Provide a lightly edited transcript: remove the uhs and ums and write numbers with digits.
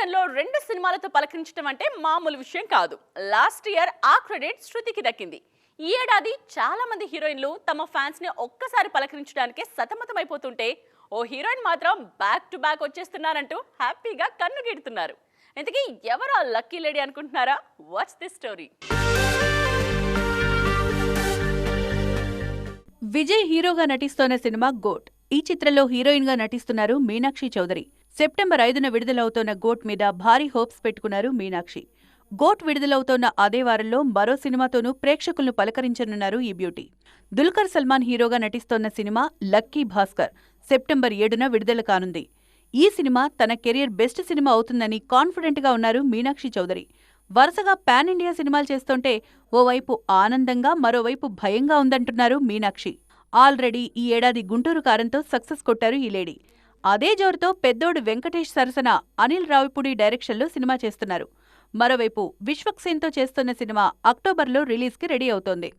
సీజన్లో 2 సినిమాలతో పలకరించడం అంటే మామూలు విషయం కాదు. లాస్ట్ ఇయర్ ఆ క్రెడిట్ శృతికి దక్కింది. ఈ ఏడాది చాలా మంది హీరోయిన్లు తమ ఫ్యాన్స్ ని ఒక్కసారి పలకరించడానికే సతమతమైపోతుంటే ఓ హీరోయిన్ మాత్రం బ్యాక్ టు బ్యాక్ వచ్చేస్తున్నారంటూ హ్యాపీగా కన్ను గీడుతున్నారు. ఇంతకీ ఎవరు ఆ లక్కీ లేడీ అనుకుంటున్నారా? Watch this story. విజయ్ హీరోగా నటిస్తోన్న సినిమా గోట్. ఈ చిత్రంలో హీరోయిన్ గా నటిస్తున్నారు మీనాక్షి చౌదరి. సెప్టెంబర్ 5న విడుదలవుతోన్న గోట్ మీద భారీ హోప్స్ పెట్టుకున్నారు మీనాక్షి. గోట్ విడుదలవుతోన్న అదే వారంలో మరో సినిమాతోనూ ప్రేక్షకులను పలకరించనున్నారు ఈ బ్యూటీ. దుల్కర్ సల్మాన్ హీరోగా నటిస్తోన్న సినిమా లక్కీ భాస్కర్ సెప్టెంబర్ 7న విడుదల కానుంది. ఈ సినిమా తన కెరీర్ బెస్ట్ సినిమా అవుతుందని కాన్ఫిడెంట్ గా ఉన్నారు మీనాక్షి చౌదరి. వరుసగా పాన్ ఇండియా సినిమాలు చేస్తుంటే ఓవైపు ఆనందంగా మరోవైపు భయంగా ఉందంటున్నారు మీనాక్షి. ఆల్రెడీ ఈ ఏడాది గుంటూరు కారంతో సక్సెస్ కొట్టారు ఈ లేడీ. అదే జోరుతో పెద్దోడు వెంకటేష్ సరసన అనిల్ రావిపూడి డైరెక్షన్లో సినిమా చేస్తున్నారు. మరోవైపు విశ్వక్ సేన్తో చేస్తున్న సినిమా అక్టోబర్లో రిలీజ్కి రెడీ అవుతోంది.